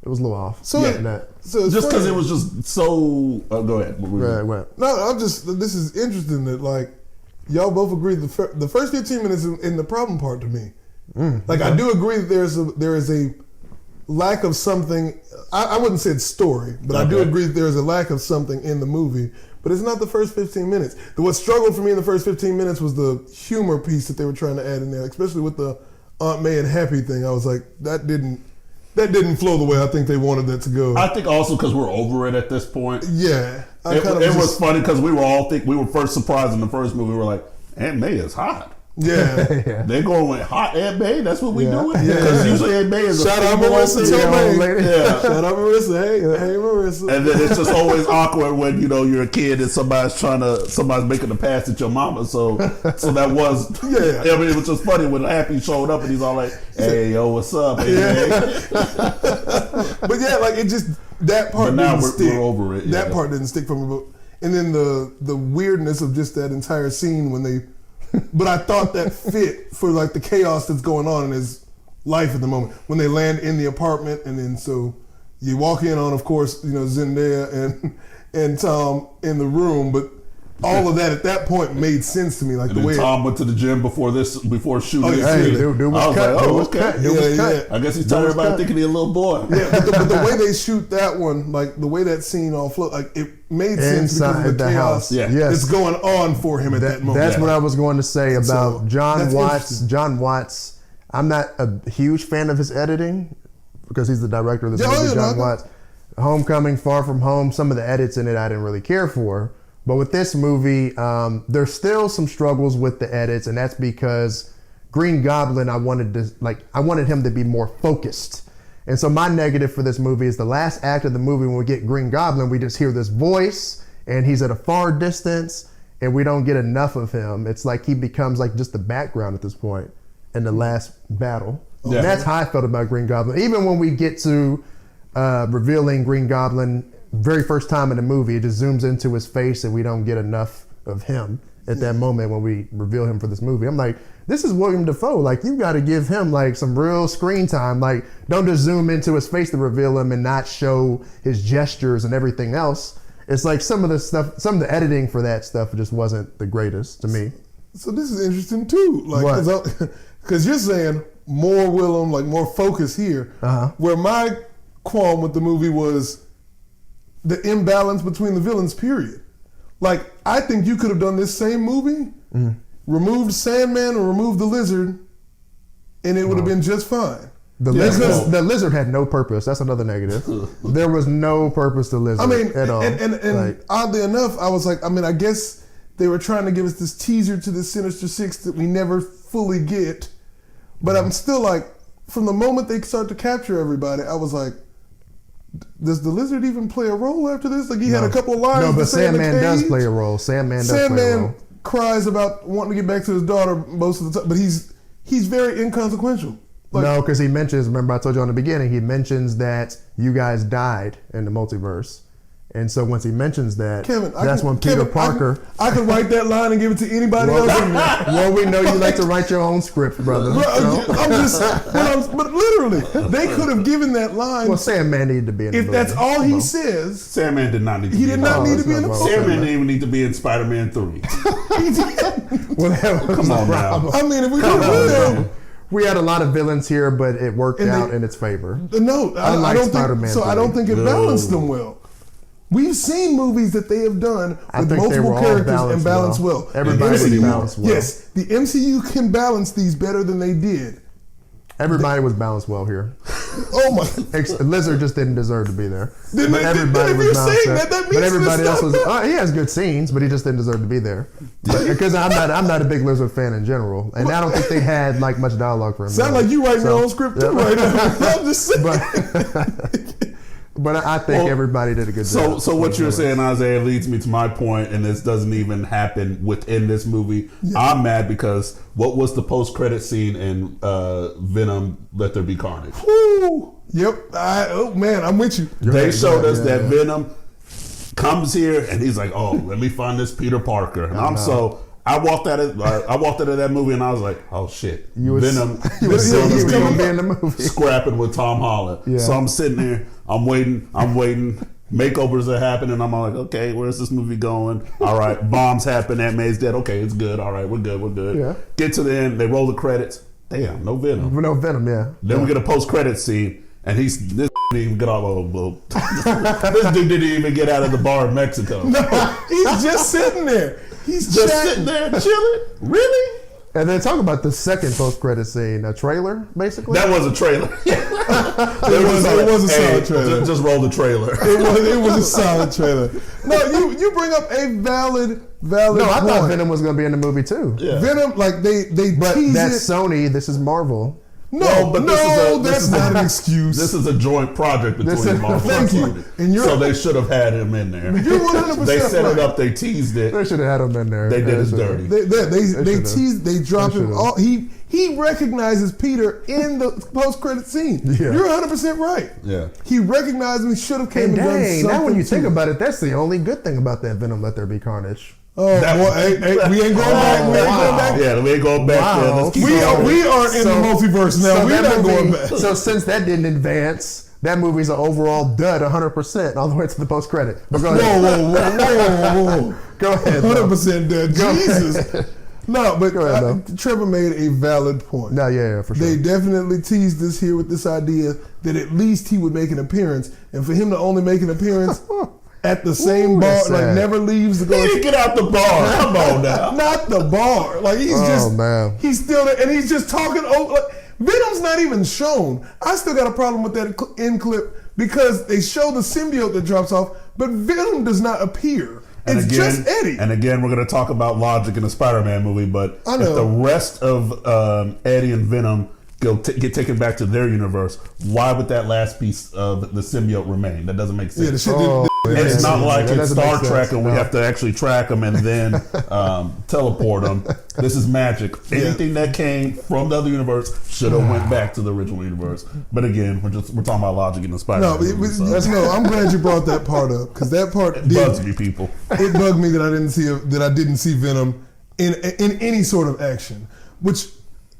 a little off. So it's just because funny. it was just so. Go ahead. Right. No, this is interesting that like y'all both agree the first 15 minutes in the problem part to me. I do agree that there is a lack of something. I wouldn't say it's story, but I do agree that there is a lack of something in the movie. But it's not the first 15 minutes. What struggled for me in the first 15 minutes was the humor piece that they were trying to add in there, especially with the Aunt May and Happy thing. I was like, that didn't flow the way I think they wanted that to go. I think also because we're over it at this point. Yeah, It was funny because we were first surprised in the first movie. We were like, Aunt May is hot. Yeah, They're going with hot Aunt May. That's what we doing. Because usually Aunt May is shout a out female Marissa female Tomei. Yeah. Shout out Marissa. Hey Marissa. And then it's just always awkward when you're a kid and somebody's making a pass at your mama. So that was I mean, it was just funny when Happy showed up and he's all like, "Hey yo, what's up?" Hey, But yeah, like it just that part. But now didn't stick. we're over it. That part didn't stick for me. But and then the weirdness of just that entire scene when they. But I thought that fit for like the chaos that's going on in his life at the moment when they land in the apartment, and then so you walk in on, of course, Zendaya and Tom in the room, but all of that at that point made sense to me, like and the way Tom went to the gym before shooting. Oh, this yeah, scene. dude was I was cut. like, Dude oh, was okay. cut. Dude was cut. I guess he's telling everybody thinking he's a little boy. Yeah, but the way they shoot that one, like the way that scene all flowed, like it made sense because of the chaos that's going on for him at that moment. That's what I was going to say about John Watts. interesting. John Watts, I'm not a huge fan of his editing because he's the director of this movie, John Watts. Homecoming, Far From Home, some of the edits in it I didn't really care for. But with this movie, there's still some struggles with the edits, and that's because Green Goblin, I wanted him to be more focused. And so my negative for this movie is the last act of the movie when we get Green Goblin, we just hear this voice and he's at a far distance and we don't get enough of him. It's like he becomes like just the background at this point in the last battle. Yeah. And that's how I felt about Green Goblin. Even when we get to revealing Green Goblin very first time in the movie, it just zooms into his face and we don't get enough of him at that moment when we reveal him for this movie. I'm like, this is William Dafoe. Like, you got to give him like some real screen time. Like, don't just zoom into his face to reveal him and not show his gestures and everything else. It's like some of the editing for that stuff just wasn't the greatest to me. So this is interesting too. Like, What? because you're saying more Willem, like more focus here. Where my qualm with the movie was the imbalance between the villains, period. Like, I think you could have done this same movie, removed Sandman or removed the Lizard, and it would have been just fine. The lizard had no purpose. That's another negative. There was no purpose to Lizard at all. And Like, oddly enough, I was like, I guess they were trying to give us this teaser to the Sinister Six that we never fully get. But I'm still like, from the moment they start to capture everybody, I was like, does the Lizard even play a role after this? Like, he had a couple of lines. No, but to say in the Sandman does cage. play a role. Sandman does play a role. Cries about wanting to get back to his daughter most of the time, but he's very inconsequential. Like, No, because he mentions, remember I told you on the beginning, he mentions that you guys died in the multiverse. And so once he mentions that, Kevin, when Peter Parker... I can write that line and give it to anybody else. Well, we know you like to write your own script, brother. But literally, they could have given that line. Well, Sandman needed to be in the If movie. that's all he says, Sandman did not need to he be did in not the need to be in the that's movie. not Sandman didn't even need to be in Spider-Man 3. Well, that was Come on the now. problem. I mean, if we real, We had a lot of villains here, but it worked And out they- in its favor. no, I Unlike don't think Spider-Man so. I don't think it No. balanced them well. We've seen movies that they have done I with think they multiple were all characters and balanced balanced well. well. Everybody The was MCU balanced well. Yes, the MCU can balance these better than they did. Everybody was balanced well here. Oh my! Lizard just didn't deserve to be there. Then But if everybody you're was saying balanced. that means But everybody it's else not was. bad. He has good scenes, but he just didn't deserve to be there. Because I'm not a big Lizard fan in general, and I don't think they had like much dialogue for him. Sound like you writing your own script too right now. I'm just saying. But I think Well, everybody did a good job. So what you're saying, Isaiah, leads me to my point, and this doesn't even happen within this movie. I'm mad because what was the post-credit scene in Venom, Let There Be Carnage? Woo. Yep. Oh man, I'm with you. They showed us that Venom comes here, and he's like, "Oh, let me find this Peter Parker." And I walked out of that movie, and I was like, "Oh shit, Venom he was is gonna be in the movie. scrapping with Tom Holland." Yeah. So I'm sitting there, I'm waiting. Makeovers are happening. I'm like, okay, where's this movie going? All right, bombs happen. Aunt May's dead. Okay, it's good. All right, we're good. Yeah. Get to the end. They roll the credits. Damn, no Venom. No Venom, yeah. Then we get a post-credit scene, and this didn't even get out. This dude didn't even get out of the bar in Mexico. No, he's just sitting there. He's Just chatting. sitting there chilling. Really? And then talk about the second post-credit scene, a trailer, basically. That was a trailer. It was a solid trailer. Just roll the trailer. It was a solid trailer. No, you bring up a valid No, I point. thought Venom was going to be in the movie too. Yeah. Venom, like they But tease that's it. Sony. This is Marvel. No, but that's not an excuse. This is a joint project between This is- Marvel Thank and you. Sony. And you're- So they should have had him in there. You're 100% They set right. it up. They teased it. They should have had him in there. They did Yeah, us should've. dirty. They should've. tease. They drop They him. should've. All, he recognizes Peter in the post-credit scene. Yeah. You're 100% right. Yeah. He recognized him. He should have came And and done dang, something. now when you think to him. about it, that's the only good thing about that Venom Let There Be Carnage. Oh, boy, hey, we ain't going back. We ain't going back. Yeah, we ain't going back there. Let's keep We going. aren't in the multiverse now. We're that not movie- going back. So since that didn't advance, that movie's an overall dud 100% all the way to the post-credit. But go ahead. Whoa. Go ahead, though. 100% dead. Go Jesus. ahead. No, but Go ahead, Trevor made a valid point. No, yeah, for sure. They definitely teased us here with this idea that at least he would make an appearance, and for him to only make an appearance at the same Ooh, bar, that's like sad. never leaves to He go. didn't get out the bar. Come on now. Not the bar. Like he's Oh, just, man. he's still there, and he's just talking over. Like, Venom's not even shown. I still got a problem with that end clip because they show the symbiote that drops off, but Venom does not appear. It's just Eddie. And again, we're going to talk about logic in the Spider-Man movie, but I know. if the rest of Eddie and Venom get taken back to their universe, why would that last piece of the symbiote remain? That doesn't make sense. Yeah, the shit didn't. It's not like That it's doesn't make Star Trek sense. and we have to actually track them and then teleport them. This is magic. Anything that came from the other universe should have went back to the original universe. But again, we're talking about logic in the Spider-Man. No, I'm glad you brought that part up because that part bugs me, people. It bugged me that I didn't see Venom in any sort of action.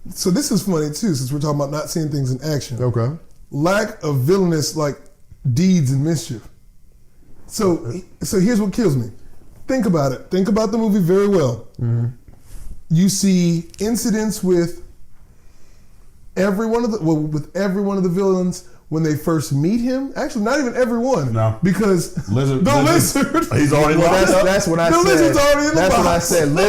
So this is funny too, since we're talking about not seeing things in action. Okay. Lack of villainous like deeds and mischief. So here's what kills me. Think about it. Think about the movie very well. Mm-hmm. You see incidents with every one of the villains when they first meet him. Actually, not even everyone. No, because the lizard. He's already locked up. That's what I said. The lizard's already in the box. That's what I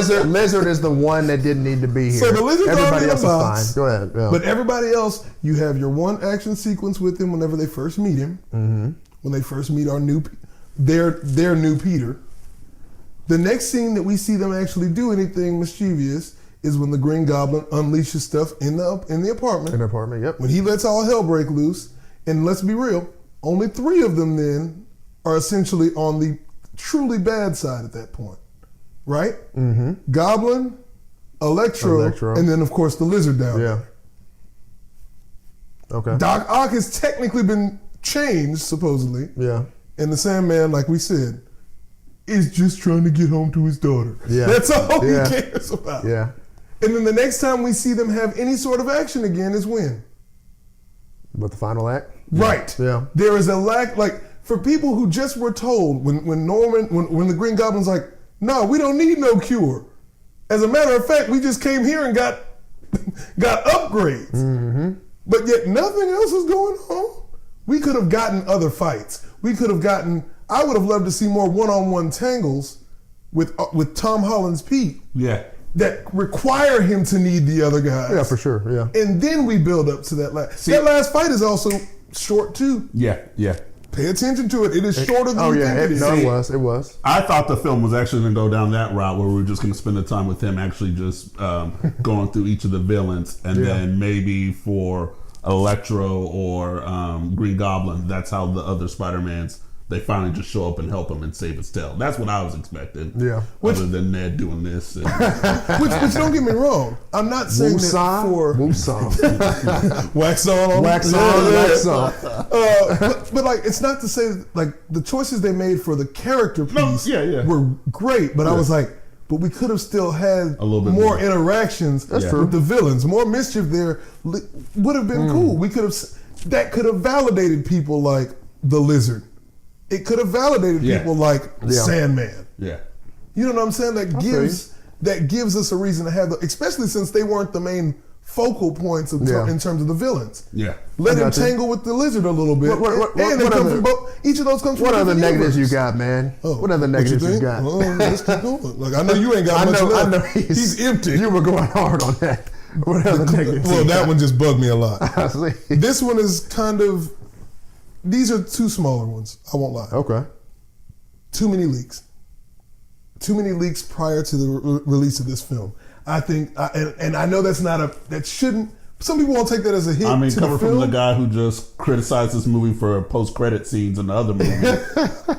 said. Lizard is the one that didn't need to be here. So the lizard's everybody already in else the is box. fine. Go ahead. Yeah. But everybody else, you have your one action sequence with him whenever they first meet him. Mm-hmm. When they first meet their new Peter. The next scene that we see them actually do anything mischievous is when the Green Goblin unleashes stuff in the apartment. In the apartment, yep. When he lets all hell break loose, and let's be real, only 3 of them then are essentially on the truly bad side at that point, right? Mm-hmm. Goblin, Electro, and then of course the Lizard down there. Okay. Doc Ock has technically been changed, supposedly. Yeah. And the Sandman, like we said, is just trying to get home to his daughter. Yeah. That's all he cares about. Yeah. And then the next time we see them have any sort of action again is when? With the final act? Right. Yeah. There is a lack, like, for people who just were told when the Green Goblin's like, no, we don't need no cure. As a matter of fact, we just came here and got upgrades. Mm-hmm. But yet nothing else is going on. We could have gotten other fights. I would have loved to see more one-on-one tangles with Tom Holland's Pete. Yeah. That require him to need the other guys. Yeah, for sure. Yeah. And then we build up to that last. That last fight is also short too. Yeah. Pay attention to it. It is shorter than you think it is. No, it was. I thought the film was actually going to go down that route where we were just going to spend the time with him actually just going through each of the villains and then maybe for Electro or Green Goblin, that's how the other Spider-Mans, they finally just show up and help him and save his tail. That's what I was expecting. Yeah. Other than Ned doing this. And which don't get me wrong. I'm not saying that for... Wax on. Wax on. But like, it's not to say, like, the choices they made for the character piece were great, but I was like, but we could have still had a little bit more interactions with the villains. More mischief there would have been cool. That could have validated people like the Lizard. It could have validated people like Sandman. Yeah. You know what I'm saying? That gives us a reason to have especially since they weren't the main focal points in terms of the villains. Yeah. Let him tangle with the Lizard a little bit. Each of those comes from what other negatives you got, man? What other negatives you got? Let's keep going. Like, I know you ain't got much left. I know he's empty. You were going hard on that. What other negatives? Well, that one just bugged me a lot. This one is kind of... These are 2 smaller ones. I won't lie. Okay. Too many leaks. Too many leaks prior to the release of this film. I think, and I know that shouldn't. Some people won't take that as a hit. I mean, to coming the from film. the guy who just criticized this movie for post-credit scenes in the other movie,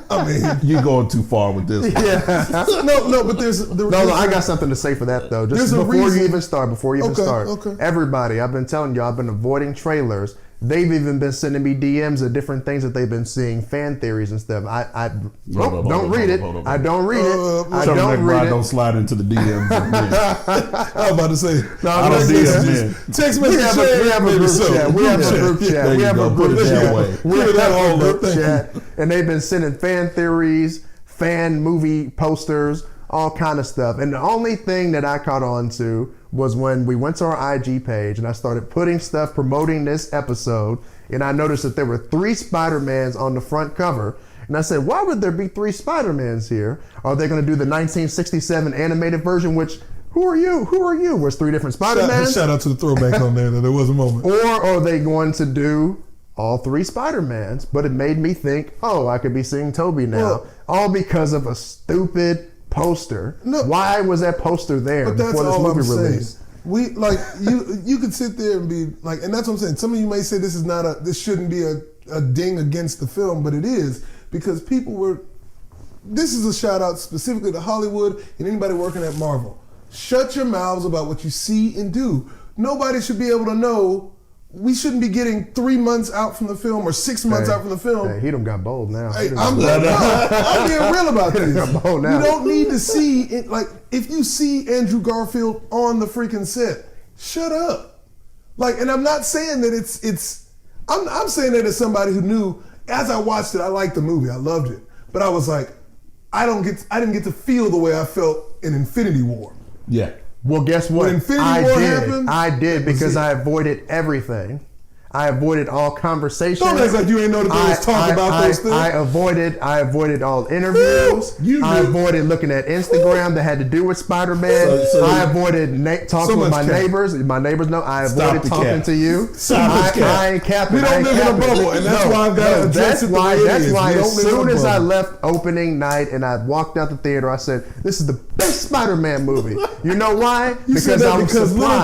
I mean, you're going too far with this. Yeah. no, but there's I got something to say for that though. Just before you even start, everybody, I've been telling you, I've been avoiding trailers. They've even been sending me DMs of different things that they've been seeing, fan theories and stuff. I don't read it. I don't read it. I don't read it. Don't slide into the DMs. I was about to say, I don't DM men. Text message. We have a group chat. We have a group chat. We have a group chat. We have a group chat. And they've been sending fan theories, fan movie posters, all kind of stuff. And the only thing that I caught on to was when we went to our IG page and I started putting stuff promoting this episode, and I noticed that there were 3 Spider-Mans on the front cover. And I said, why would there be 3 Spider-Mans here? Are they going to do the 1967 animated version, which, who are you? Who are you? Was 3 different Spider-Mans? Shout out to the throwback on there. There was a moment. Or are they going to do all 3 Spider-Mans? But it made me think, I could be seeing Toby now. Well, all because of a stupid poster. No, why was that poster there before this movie release? We like you could sit there and be like, and that's what I'm saying. Some of you may say this shouldn't be a ding against the film, but it is, because people were. This is a shout out specifically to Hollywood and anybody working at Marvel. Shut your mouths about what you see and do. Nobody should be able to know. We shouldn't be getting 3 months out from the film or 6 months out from the film. Hey, he done got bold now. Hey, I'm being real about this. Got bold now. You don't need to see it. Like, if you see Andrew Garfield on the freaking set, shut up. Like, and I'm not saying that it's. I'm saying that as somebody who knew. As I watched it, I liked the movie. I loved it, but I was like, I didn't get to feel the way I felt in Infinity War. Yeah. Well, guess what? When Infinity War happened, I did because I avoided everything. I avoided all conversations. Don't act like you ain't know that they was talking about those things. I avoided all interviews. I avoided looking at Instagram that had to do with Spider-Man. I avoided talking with my neighbors. My neighbors know I avoided talking to you. I ain't capping. We don't live in a bubble, and that's why I've got to address it the way it is. That's why as soon as I left opening night and I walked out the theater, I said, "This is the best Spider-Man movie." You know why? Because little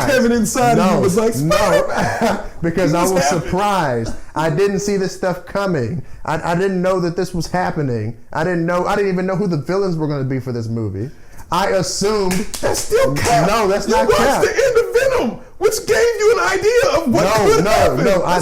Kevin inside of you was like, "Spider-Man." Because I was surprised. I didn't see this stuff coming. I didn't know that this was happening. I didn't even know who the villains were going to be for this movie. I assumed that's still cap. No, that's not cap. You watched the end of Venom, which gave you an idea of what could happen. No. I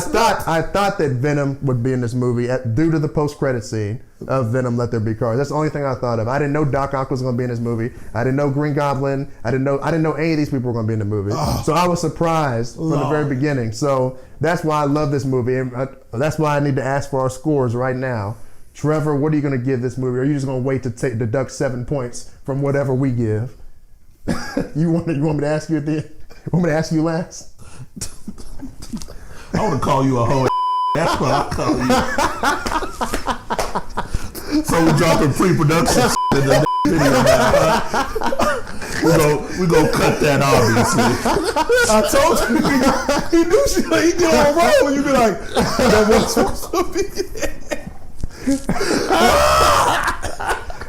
thought that Venom would be in this movie due to the post-credit scene of Venom: Let There Be Carnage. That's the only thing I thought of. I didn't know Doc Ock was going to be in this movie. I didn't know Green Goblin. I didn't know any of these people were going to be in the movie. So I was surprised from the very beginning. So that's why I love this movie, and that's why I need to ask for our scores right now. Trevor, what are you going to give this movie? Or are you just going to wait to deduct 7 points from whatever we give? You want me to ask you at the end? You want me to ask you last? I want to call you a hoe. That's what I call you. So we dropping pre-production in the video now. We gonna cut that, obviously. I told you. He knew he get on roll when you be like, that wasn't supposed to be.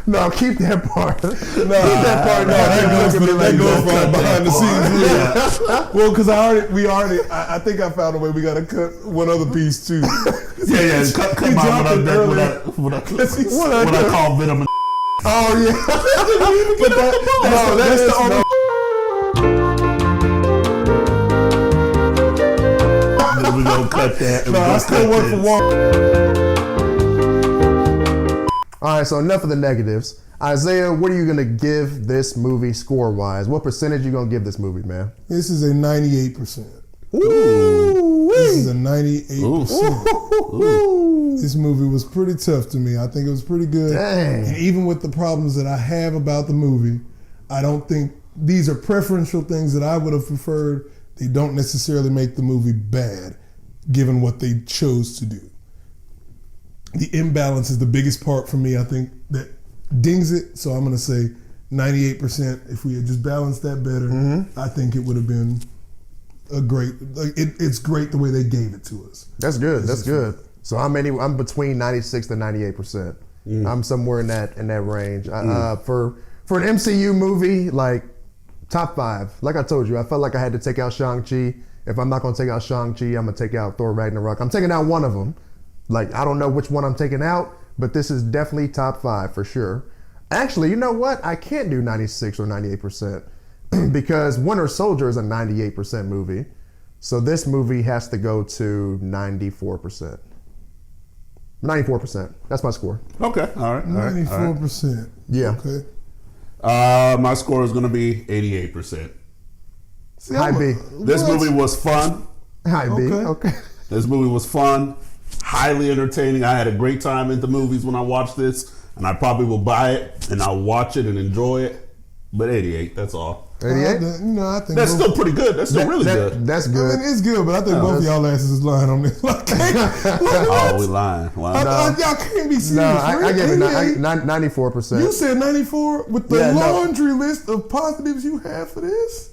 No, keep that part. No, keep that part. No, that goes for behind the scenes. Yeah. Well, because I think I found a way. We got to cut one other piece too. Yeah. Cut my what I call Venom. Oh yeah. That's the only. We gonna cut that. No, I still work for one. All right, so enough of the negatives. Isaiah, what are you going to give this movie score-wise? What percentage are you going to give this movie, man? This is a 98%. Ooh, this is a 98%. Ooh. This movie was pretty tough to me. I think it was pretty good. Dang. And even with the problems that I have about the movie, I don't think these are preferential things that I would have preferred. They don't necessarily make the movie bad, given what they chose to do. The imbalance is the biggest part for me, I think, that dings it. So I'm going to say 98%. If we had just balanced that better, I think it would have been a great, it's great the way they gave it to us. That's good. That's good. Fun. So I'm between 96 to 98%. I'm somewhere in that range. For an MCU movie, like top 5, like I told you, I felt like I had to take out Shang-Chi. If I'm not going to take out Shang-Chi, I'm going to take out Thor Ragnarok. I'm taking out one of them. Like, I don't know which one I'm taking out, but this is definitely top 5 for sure. Actually, you know what? I can't do 96 or 98% because Winter Soldier is a 98% movie. So this movie has to go to 94%. 94%. That's my score. Okay. All right. 94%. Right. Yeah. Okay. My score is going to be 88%. High B. This movie was fun. High B. Okay. This movie was fun. Highly entertaining. I had a great time at the movies when I watched this, and I probably will buy it and I'll watch it and enjoy it. But 88, that's all. 88? I think that's still pretty good. That's still really good. That's good. I mean, it's good, but I think both of y'all asses is lying on this. Oh, we lying. Y'all can't be serious. No, I gave it 94%. You said 94 with the laundry list of positives you have for this?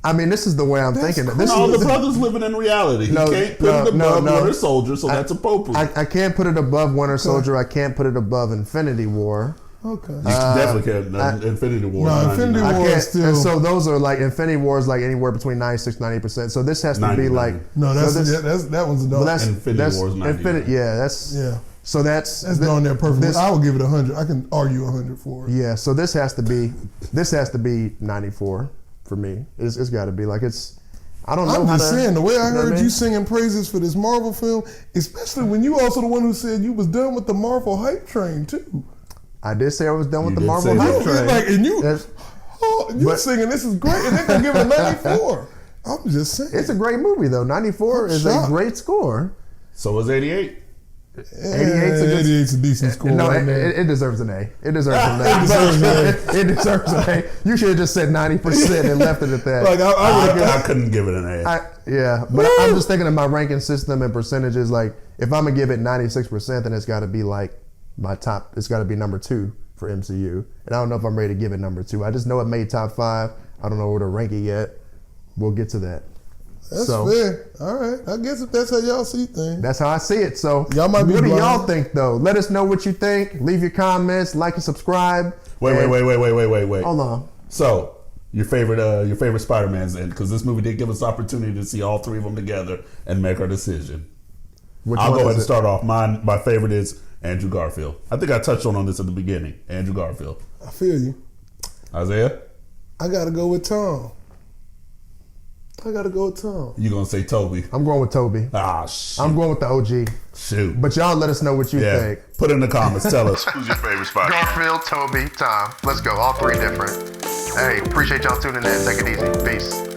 I mean, this is the way I'm thinking. All the brothers living in reality. You can't put it above Winter Soldier, so that's appropriate. I can't put it above Winter Soldier. I can't put it above Infinity War. Okay. You definitely can't. Infinity War. No, Infinity 99. War I is can't. still. And so those are like Infinity War is like anywhere between 96 90%. So this has to be 99. like No, so that's that one's a dog. well, that's Infinity War is 99. Yeah, that's Yeah. So that's down there perfect. This, I would give it 100. I can argue 100 for it. yeah. So this has to be 94 for me. It's got to be like it's. I don't know. I'm how just to, saying, the way I you know what heard mean? you singing praises for this Marvel film, especially when you also the one who said you was done with the Marvel hype train too. I did say I was done with You the did Marvel say hype that. It's train. like, and you, That's- you but- singing this is great, and they're gonna give it a 94. I'm just saying. It's a great movie though. 94 I'm is shocked. a great score. So was 88. 88's a decent score. No, right there. it deserves an A. It deserves an A. deserves an It deserves an A. You should have just said 90% and left it at that. Like I couldn't give it an A. Yeah, but I'm just thinking of my ranking system and percentages. Like, if I'm gonna give it 96%, then it's got to be like my top. It's got to be number 2 for MCU. And I don't know if I'm ready to give it number 2. I just know it made top 5. I don't know where to rank it yet. We'll get to that. That's So- fair. All right. I guess if that's how y'all see things. That's how I see it. So, Y'all might be what do blind. y'all think though? Let us know what you think. Leave your comments, like and subscribe. Wait. Hold on. So your favorite Spider-Man's in, because this movie did give us opportunity to see all 3 of them together and make our decision. Which I'll one go is ahead and it? start off. My favorite is Andrew Garfield. I think I touched on this at the beginning. Andrew Garfield. I feel you. Isaiah, I gotta go with Tom. you gonna say Toby? I'm going with Toby. Ah, shit. I'm going with the OG. Shoot. But y'all let us know what you yeah. think. Put in the comments. Tell us who's your favorite Spider-Man. Garfield, Toby, Tom. Let's go. All 3 different. Hey, appreciate y'all tuning in. Take it easy. Peace.